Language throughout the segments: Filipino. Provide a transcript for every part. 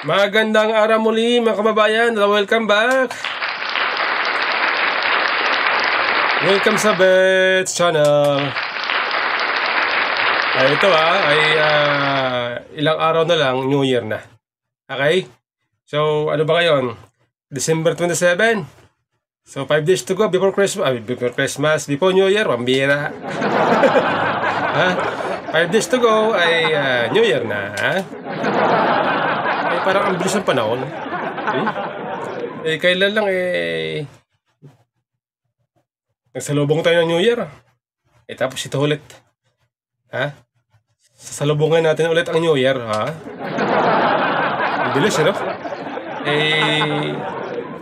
Magandang araw muli mga kababayan. Welcome back. Welcome sa Bets Channel. Ito ilang araw na lang, New Year na. Okay? So, ano ba ngayon? December 27. So, 5 days to go before Christmas, before New Year, pambira. 5 days to go ay New Year na. Parang ang bilis ng panahon. Kailan lang nagsalubong tayo ng New Year. Tapos ito ulit. Sasalubungan natin ulit ang New Year, Ang bilis, no?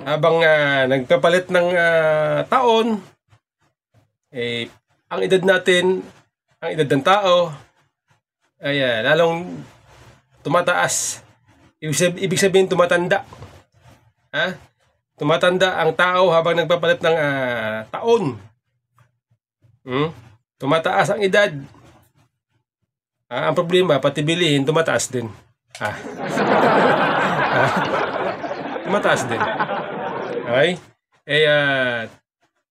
Habang nagpapalit ng taon, ang edad natin, ang edad ng tao, ay lalong tumataas. Ibig sabihin tumatanda. Tumatanda ang tao habang nagpapalit ng taon. Tumataas ang edad. Ang problema, pati bilihin, tumataas din. Tumataas din. Okay?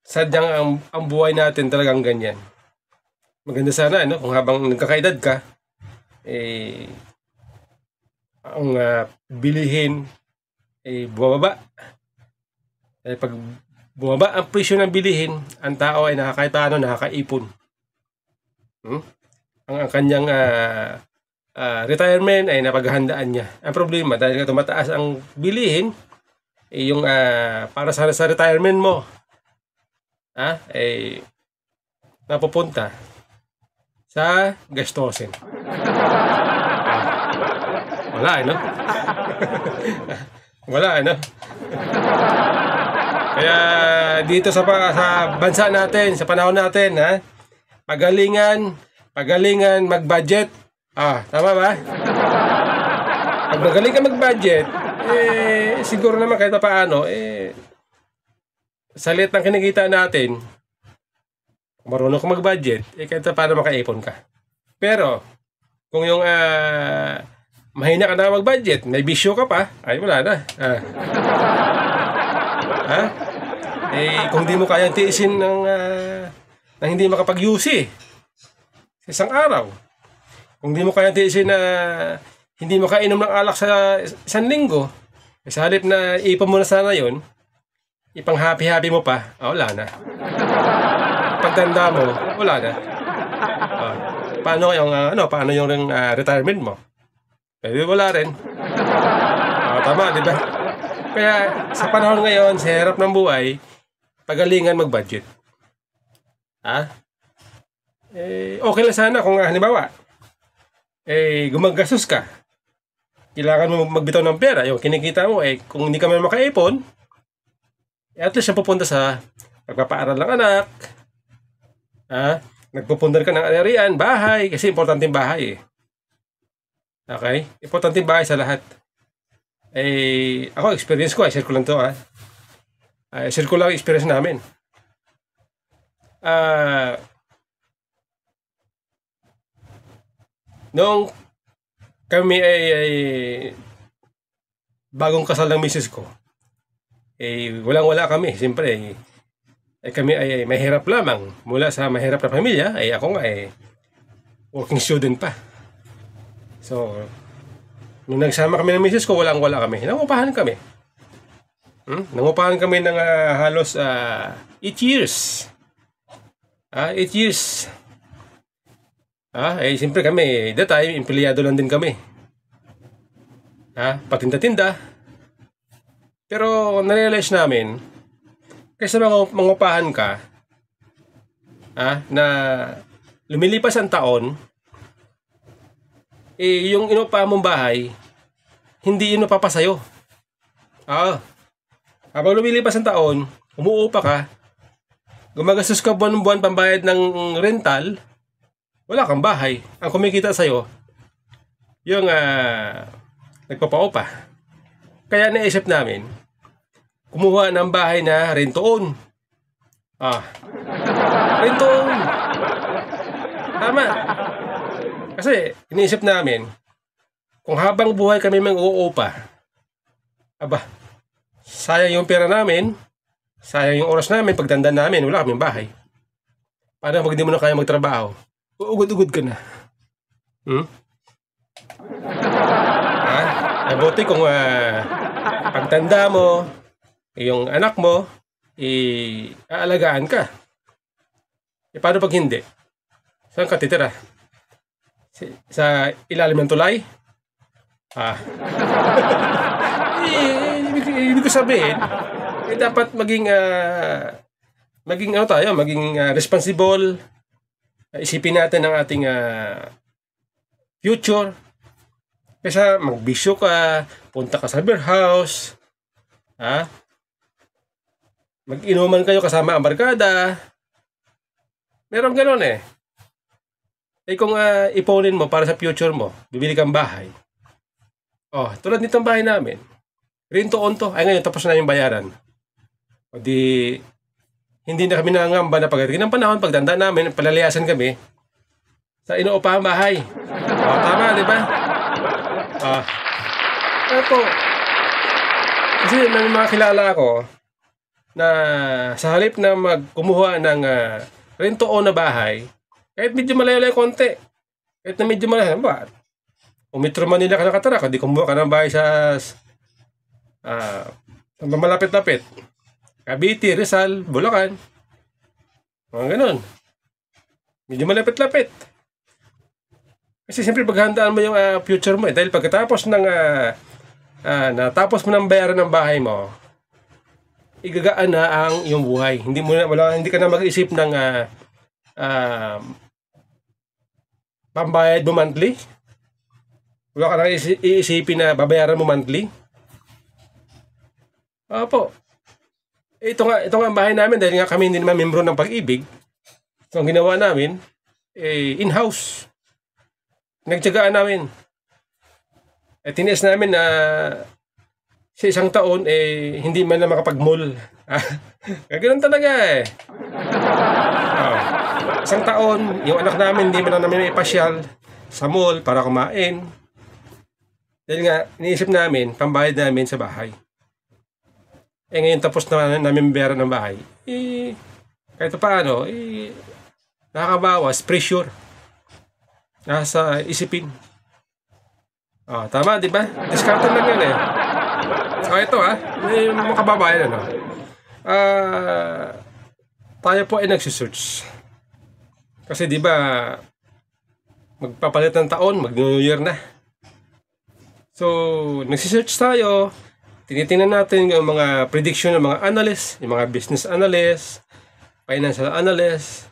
Sadyang ang buhay natin talagang ganyan. Maganda sana, kung habang nagkakaedad ka, ang bilihin bumaba. Pag bumaba ang presyo ng bilihin, ang tao ay nakakaipon. Ang kanyang retirement ay napaghandaan niya. Ang problema, dahil tumataas ang bilihin, yung para sana sa retirement mo, napupunta sa gastusin. Wala, Wala, Kaya dito sa bansa natin, sa panahon natin, pagalingan mag-budget. Tama ba? Pag magaling ka mag-budget, siguro naman kahit paano, sa liit ng kinikita natin, kung marunong ka mag-budget, kahit paano makaipon ka. Pero, kung yung mahina ka na mag-budget, may bisyo ka pa, ay wala na. Kung di mo kayang tiisin ng hindi makapag-UC sa isang araw, kung di mo kayang tiisin na hindi makainom ng alak sa isang linggo, sa halip na ipon mo na sana yun, ipang happy-happy mo pa, wala na. Pagtanda mo, wala na. Paano yung retirement mo? Wala rin. Tama, di ba? Kaya sa panahon ngayon, sa hirap ng buhay, pagalingan mag-budget. Okay lang sana kung halimbawa, gumagastos ka. Kailangan mo magbitaw ng pera. Yung kinikita mo, kung hindi ka man makaipon, at least siya pupunta sa pagpapaaral ng anak. Nagpupundar ka ng arian, bahay, kasi importante yung bahay. Okay? Importante yung bahay sa lahat. Ako, experience ko, share ko lang to, share ko lang experience namin. Noong kami ay bagong kasal ng misis ko, walang-wala kami. Siyempre, kami ay mahirap lamang. Mula sa mahirap na pamilya, ako nga working student pa. So, nung nagsama kami ng misis ko, walang-wala kami. Nangupahan kami. Nangupahan kami ng halos 8 years. 8 years. Siyempre kami, that time, empleyado lang din kami. Patinda-tinda. Pero, narealize namin, kaysa mangupahan ka, na lumilipas ang taon, yung inupahan mong bahay, hindi inupapa sa'yo. Habang lumilipas ang taon, umuupa ka, gumagastos ka buwan-buwan pambayad ng rental, wala kang bahay. Ang kumikita sa'yo, yung nagpapaupa. Kaya naisip namin, kumuha ng bahay na rent-to-own. Rent-to-own. Tama. Kasi iniisip namin, kung habang buhay kami mag-uupa, aba, sayang yung pera namin, sayang yung oras namin, pagtanda namin, wala kaming bahay. Paano pag hindi mo na kaya magtrabaho? Uugod-ugod ka na. Hmm? Ha? Buti kung pagtanda mo, yung anak mo, aalagaan ka. Paano pag hindi? Saan ka titira? Sa ilalim ng tulay? Ibig ko sabihin, dapat maging ano tayo, maging responsible. Isipin natin ang ating future. Kaysa magbisyo ka, punta ka sa beer house, mag-inuman kayo kasama ang barkada. Meron gano'n eh. Kung iponin mo para sa future mo, bibili kang bahay. Tulad nitong bahay namin. Rinto-on to. Ay ngayon, tapos na yung bayaran. O di, hindi na kami nangangamba na pagdating ng panahon, pagtanda namin, palalayasan kami sa inuupahang bahay. Tama, di ba? Ito. Kasi may mga kilala ko na sa halip na magkumuha ng rento-on na bahay, kahit medyo malayo-layo konti, kahit na medyo malayo, ba? Kung Metro Manila ka nakatara, kundi kumuha ka ng bahay sa malapit-lapit. Cavite, Rizal, Bulacan. Mga ganun. Medyo malapit-lapit. Kasi siyempre paghandaan mo yung future mo dahil pagkatapos ng natapos mo ng bayaran ng bahay mo, igagaan na ang iyong buhay. Hindi ka na mag-isip ng pambayad mo monthly. Wala ka na iisipin na babayaran mo monthly. Opo. Ito nga ang bahay namin dahil nga kami hindi naman membro ng Pag-ibig. So ang ginawa namin, in-house. Nagtiyagaan namin. Tiniis namin na sa isang taon, hindi man na makapag-mall. Ganoon talaga eh. Isang taon, yung anak namin, hindi man na namin ipasyal sa mall para kumain. Dahil nga, iniisip namin, pambayad namin sa bahay. Ngayon tapos na namin bayaran ng bahay. Kahit paano, nakakabawas, pressure. Nasa isipin. Tama, di ba? Discount lang yan eh. So ito may mga kababayan tayo po ay nagsisearch. Kasi di ba magpapalit ng taon, mag-New Year na. So, nagsisearch tayo, tinitingnan natin yung mga prediction ng mga analyst, yung mga business analyst, financial analyst,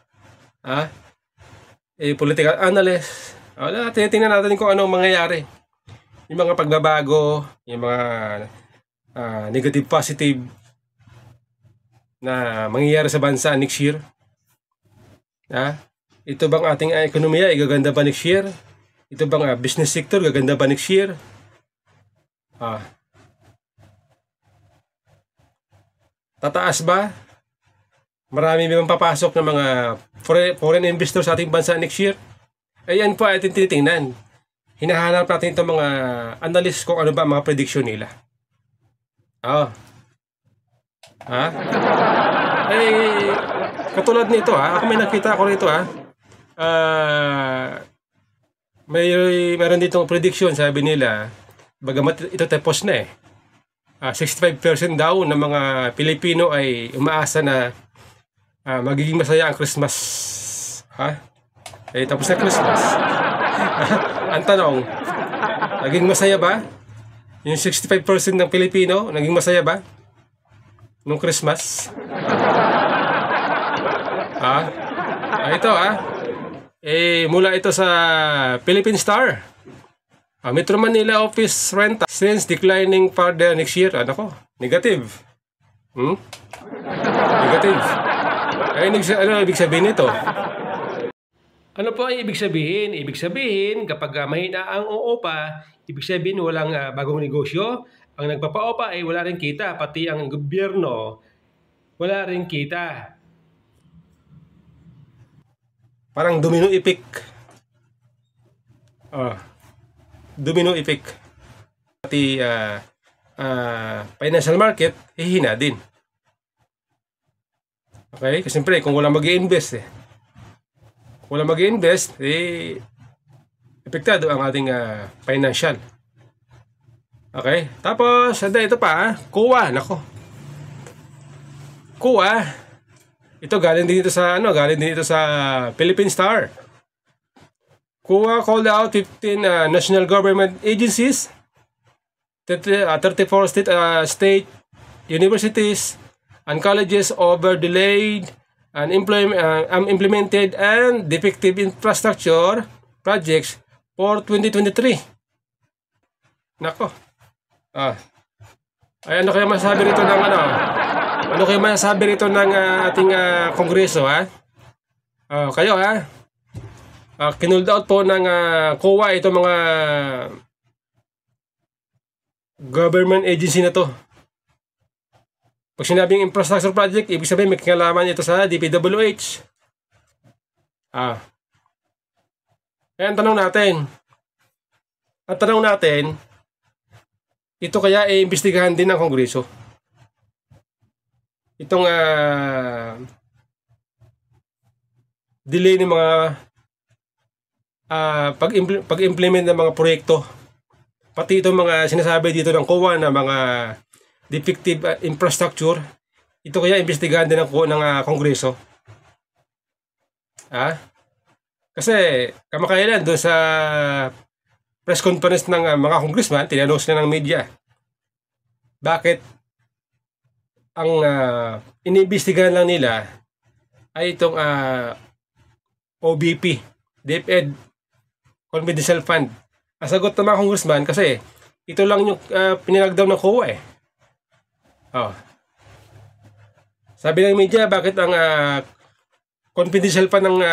political analyst. Tinitingnan natin kung anong mangyayari. Yung mga pagbabago, yung mga negative positive na mangyayari sa bansa next year. Ito bang ating ekonomiya gaganda ba next year? Ito bang business sector gaganda ba next year? Tataas ba? Marami bang papasok ng mga foreign investors sa ating bansa next year? Ayan po ating tinitingnan. Hinahanap natin itong mga analyst kung ano ba mga prediction nila. Katulad nito ako may nakita ko rito meron ditong prediction, sabi nila, bagamat ito tapos na 65% daw ng mga Pilipino ay umaasa na magiging masaya ang Christmas. Tapos na Christmas. Ang tanong, naging masaya ba? Yung 65% ng Pilipino, naging masaya ba? Nung Christmas? Ito mula ito sa Philippine Star. Metro Manila office rent since declining further next year. Negative. Negative. Ano ibig sabihin nito? Ano po ang ibig sabihin? Ibig sabihin, kapag mahina ang OOPA, ibig sabihin walang bagong negosyo. Ang nagpapa-OPA ay wala rin kita. Pati ang gobyerno, wala rin kita. Parang domino effect. Domino effect. Pati financial market, hihina din. Okay? Kasi siyempre, kung wala mag-i-invest kung wala mag-i-invest, epektado ang ating financial. Okay? Tapos, ito pa, kuha. Nako. Kuha. Ito galing din ito sa Philippine Star. Kuha called out 15 national government agencies, 34 state universities and colleges over delayed and implemented and defective infrastructure projects for 2023. Nako. Ay, ano kaya masasabi rito ng Ano kaya masasabi rito ng ating kongreso, ha? Kayo, ha? Kinold out po ng COA ito mga government agency na to. Pag sinabing infrastructure project, ibig sabihin may kinalaman ito sa DPWH. Kaya ang tanong natin, ito kaya iimbestigahan din ng kongreso. Itong delay ng mga pag-implement ng mga proyekto, pati itong mga sinasabi dito ng COA na mga defective infrastructure, ito kaya imbestigahan din ng kongreso. Kasi kamakailan doon sa press conference ng mga congressman, tinanong sila ng media, bakit ang iniimbestigahan lang nila ay itong OBP, DepEd Confidential Fund. Ang sagot ng mga congressman, kasi ito lang yung pinilagdaw ng COA . Sabi ng media, bakit ang confidential fund ng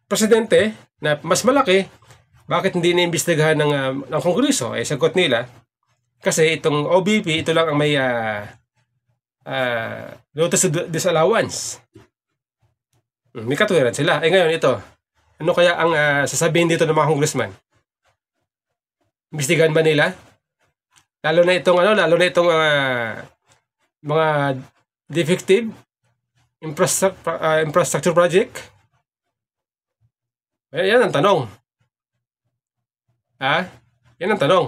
presidente na mas malaki, bakit hindi iniimbestigahan ng kongreso? Sagot nila, kasi itong OBP, ito lang ang may notice of disallowance. May katuwiran sila. Ngayon ito, ano kaya ang sasabihin dito ng mga congressman? Imbestigahan ba nila? Lalo na itong mga defective infrastructure project. Yan ang tanong. Yan ang tanong.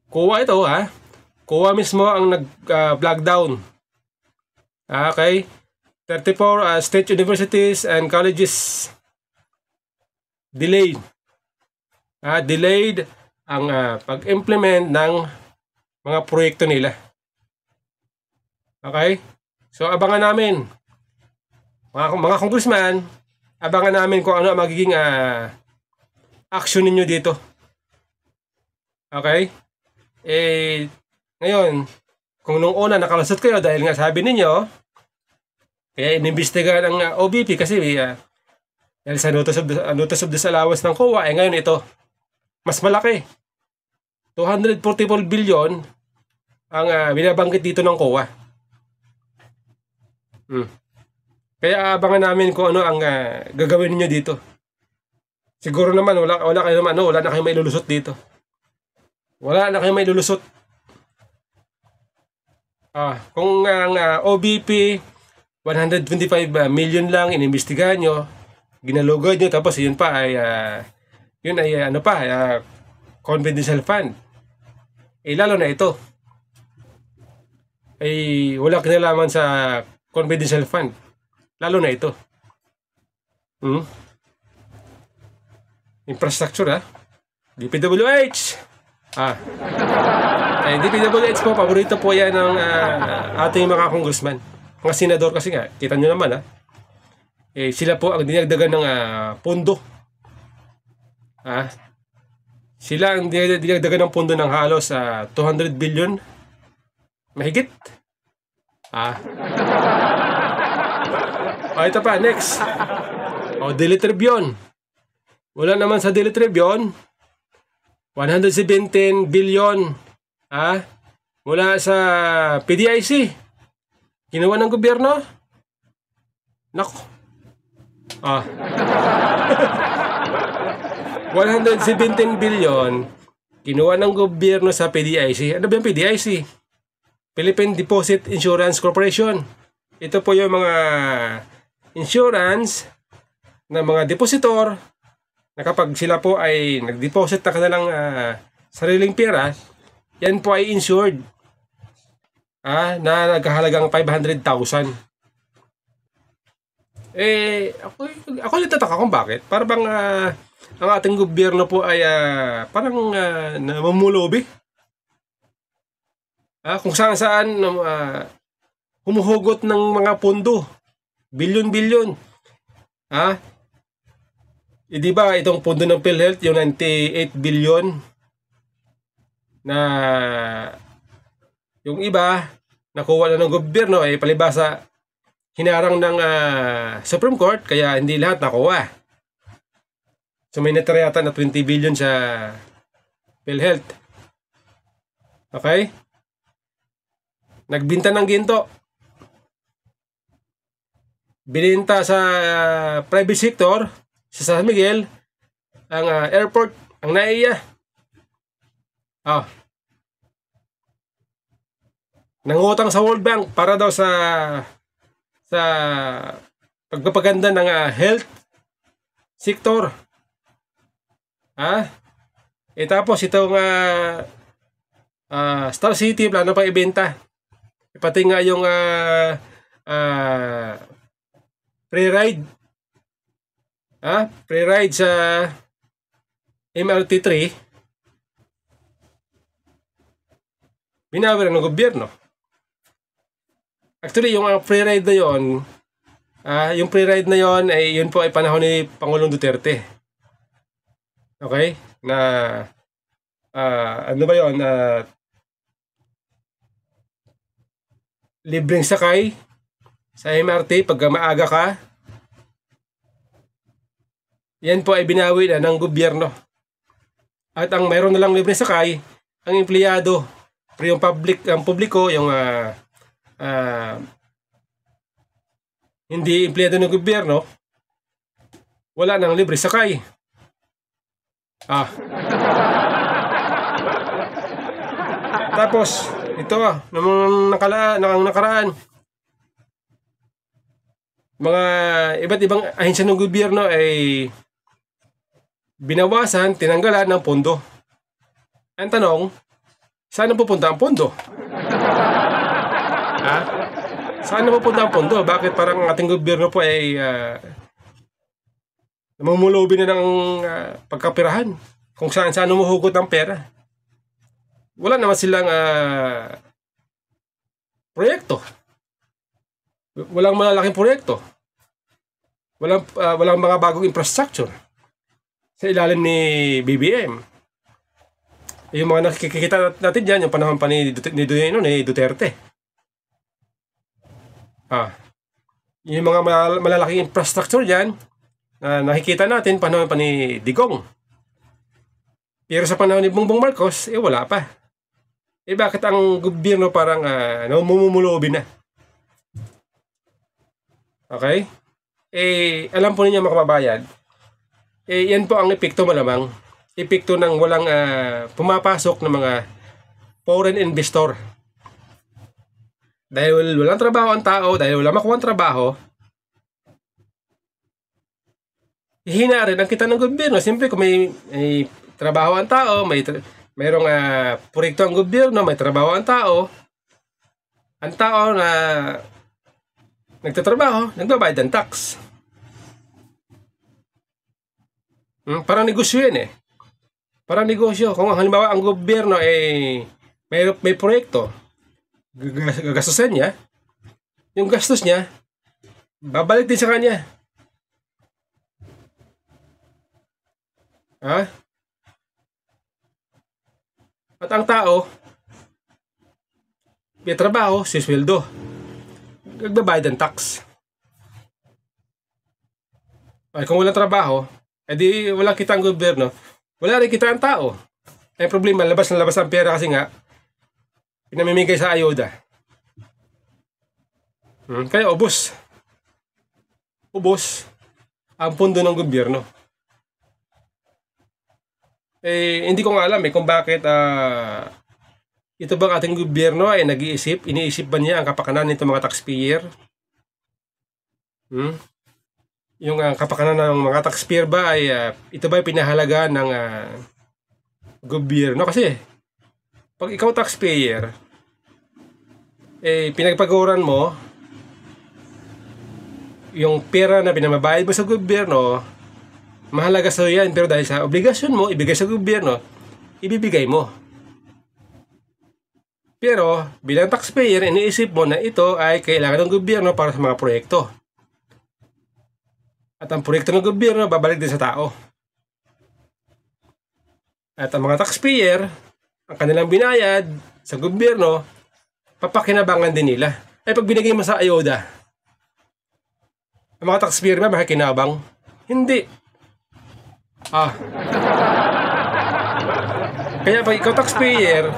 COA ito, COA mismo ang nag-flag down. Okay? 34 state universities and colleges delayed. Delayed ang pag-implement ng mga proyekto nila. Okay? So abangan namin, mga congressman, abangan namin kung ano ang magiging action ninyo dito. Okay? Ngayon, kung nung una nakalusot kayo dahil nga sabi ninyo, kaya inimbestigahan ang OBP kasi dahil sa notice of disallowance ng COA, ngayon ito, mas malaki. 244 billion ang binabanggit dito ng COA. Kaya abangan namin kung ano ang gagawin niyo dito. Siguro naman wala na kayong mailulusot dito. Wala na kayong mailulusot. Kung ang OBP 125 million lang inimbestigahan nyo, ginalugod nyo, tapos yun ay confidential fund. Lalo na ito ay wala kinalaman sa confidential fund. Lalo na ito. Infrastructure, DPWH. DPWH po, paborito po yan ng ating mga congressman. Mga senador kasi nga, kita nyo naman, sila po ang dinagdagan ng pondo. Sila ang dinagdagan ng pondo ng halos 200 billion. Mahigit. Ito pa, next. Daily Tribune. Wala naman sa Daily Tribune. 117 billion mula sa PDIC. Ginawa ng gobyerno. Nako. 117 billion kinuha ng gobyerno sa PDIC. Ano ba yung PDIC? Philippine Deposit Insurance Corporation. Ito po yung mga insurance ng mga depositor na kapag sila po ay nag-deposit na kanilang sariling pera, yan po ay insured na nagkahalagang 500,000. Ako nagtataka kung bakit. Para bang ang ating gobyerno po ay parang namumulobi. Kung saan humuhugot ng mga pondo. Bilyon-bilyon. Di ba itong pondo ng PhilHealth, yung 98 billion na yung iba nakuha na ng gobyerno ay palibasa hinarang ng Supreme Court, kaya hindi lahat nakuha. So may natira yata na 20 billion sa PhilHealth. Okay? Nagbinta ng ginto. Bininta sa private sector, sa San Miguel, ang airport, ang NAIA. Nangutang sa World Bank para daw sa pagpapaganda ng health sector. Tapos itong Star City, plano pa ibenta. Pati nga yung pre-ride. Pre-ride sa MRT3. Binawi ng gobyerno. Actually, yung pre-ride na yon, yung pre-ride na yon ay yun po ay panahon ni Pangulong Duterte. Okay? Na ano ba yon? Libreng sakay sa MRT pag maaga ka. Yan po ay binawi na ng gobyerno. At ang mayroon na lang libreng sakay, ang empleyado. Pero yung publiko, yung hindi empleyado ng gobyerno, wala nang libre sakay. Tapos ito nung nakaraan, mga iba't ibang ahensya ng gobyerno ay binawasan, tinanggalan ng pondo. Ang tanong, saan pupunta ang pondo? Saan pupunta ang pondo? Bakit parang ang ating gobyerno po ay namumulobi na ng pagkapirahan kung saan humuhugot ang pera? Wala naman silang proyekto. Walang malalaking proyekto. Walang mga bagong infrastructure sa ilalim ni BBM. Yung mga nakikita natin dyan, yung panahon pa ni Duterte. Yung mga malalaking infrastructure dyan, nakikita natin panahon pa ni Digong. Pero sa panahon ni Bongbong Marcos, wala pa. Bakit ang gobyerno parang namumulobi na? Okay? Alam po ninyo mga kababayan, yan po ang epekto malamang. Epekto ng walang pumapasok ng mga foreign investor. Dahil walang trabaho ang tao, dahil wala makuha ang trabaho, hihina rin ang kita ng gobyerno. Siyempre kung may trabaho ang tao, mayroong proyekto ang gobyerno, may trabaho ang tao na nagtatrabaho, nagbabayad ng tax. Parang negosyo yan Parang negosyo. Kung halimbawa ang gobyerno may proyekto, gagastusan niya, yung gastos niya, babalik din sa kanya. At ang tao, may trabaho, sisweldo, nagbabayad ng tax. Kung walang trabaho, edi wala kita ang gobyerno, wala rin kita ang tao. Problema, labas na labas ang pera kasi nga pinamimigay sa ayuda. Kaya ubos ang pondo ng gobyerno. Hindi ko nga alam kung bakit ito bang ating gobyerno ay iniisip ba niya ang kapakanan nito mga taxpayer? Yung kapakanan ng mga taxpayer ba ay ito ba ay pinahalaga ng gobyerno? Kasi pag ikaw taxpayer, pinagpaguran mo yung pera na pinamabayad mo sa gobyerno, mahalaga sa yan, pero dahil sa obligasyon mo ibigay sa gobyerno, ibibigay mo. Pero bilang taxpayer, iniisip mo na ito ay kailangan ng gobyerno para sa mga proyekto. At ang proyekto ng gobyerno babalik din sa tao. At ang mga taxpayer, ang kanilang binayad sa gobyerno, papakinabangan din nila. Pag binigay mo sa ayuda, ang mga taxpayer ba makikinabang? Hindi. Kaya pag ikaw taxpayer,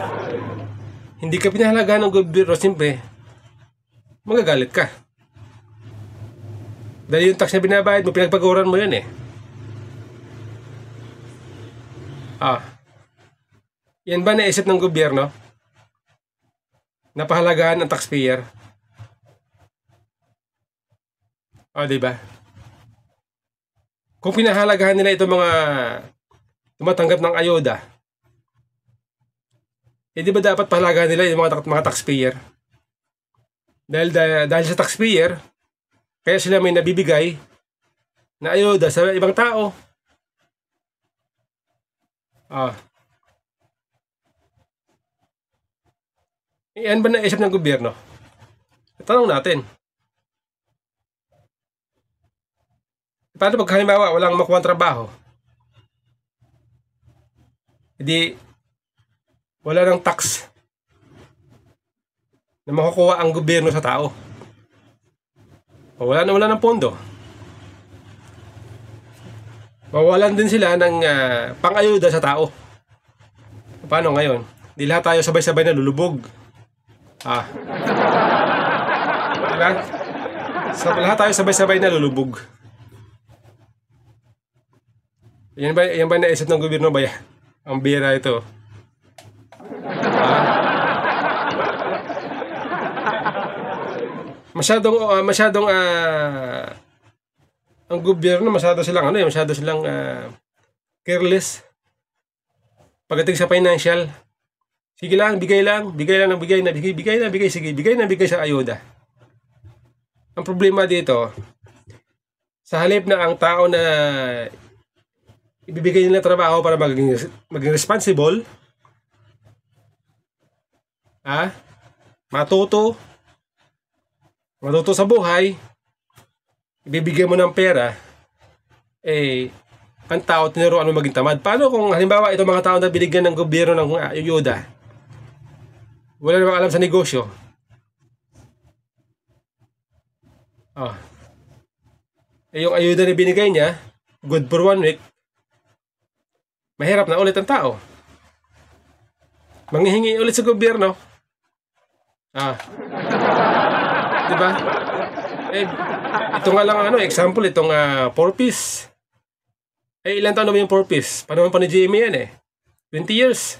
hindi ka pinahalagahan ng gobyerno, siyempre, magagalit ka. Dahil yung tax na binabayad mo, pinagpaguran mo yun Yan ba naisip ng gobyerno? Napahalagahan ng taxpayer? Diba? Kung pinahalagahan nila itong mga tumatanggap ng ayuda, di ba dapat pahalagahan nila yung mga taxpayer? Dahil sa taxpayer, kaya sila may nabibigay na ayuda sa ibang tao. Yan ba naisip ng gobyerno? Tanong natin. Paano pag halimbawa walang makuha trabaho? Wala ng tax na makukuha ang gobyerno sa tao. Wala ng pondo. Mawalan din sila ng pang-ayuda sa tao. Paano ngayon? Di lahat tayo sabay-sabay na lulubog. Diba? Lahat tayo sabay-sabay na lulubog. Yan ba naisip ng gobyerno ba yan? Ang bira ito. Masyadong ang gobyerno masyado silang careless pagdating sa financial. Sige lang, bigay sa ayuda. Ang problema dito, sa halip na ang tao na ibibigay nila trabaho para maging responsible, matuto sa buhay, ibibigay mo ng pera, ang tao tinuruan mo maging tamad. Paano kung halimbawa itong mga tao na binigyan ng gobyerno ng ayuda, wala namang alam sa negosyo? Yung ayuda na binigay niya, good for 1 week, mahirap na ulit ang tao. Manghihingi ulit sa gobyerno. Diba? Ito nga lang example, itong 4-piece. Ilan taon naman yung 4-piece? Panahon pa ni Jimmy yan 20 years.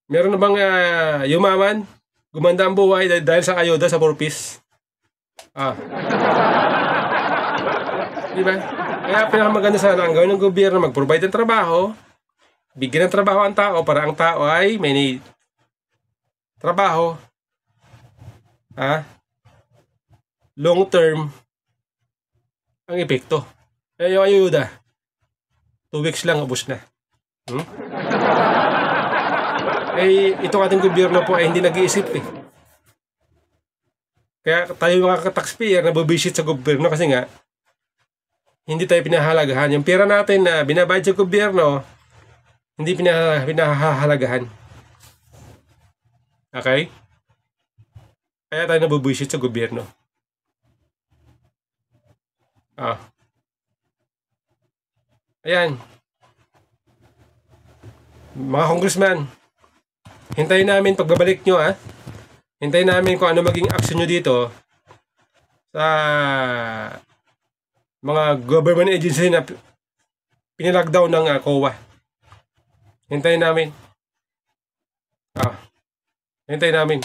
Meron na bang yumaman? Gumanda ang buhay dahil sa ayuda sa 4-piece? Diba? Kaya pinakamaganda sana ang gawin ng gobyerno, mag-provide ng trabaho, bigyan ng trabaho ang tao para ang tao ay may trabaho. Long term ang epekto. Yung ayuda, 2 weeks lang, ubos na. Itong ating gobyerno po ay hindi nag-iisip Kaya tayo mga taxpayer nabubisit sa gobyerno kasi nga hindi tayo pinahalagahan. Yung pera natin na binabayad sa gobyerno, hindi pinahalagahan. Okay? Kaya tayo nabubuisit sa gobyerno. Ayan. Mga congressman, hintayin namin pagbabalik nyo Hintayin namin kung ano maging action nyo dito sa mga government agency na inilockdown ng COA. Hintayin namin. Hintayin namin.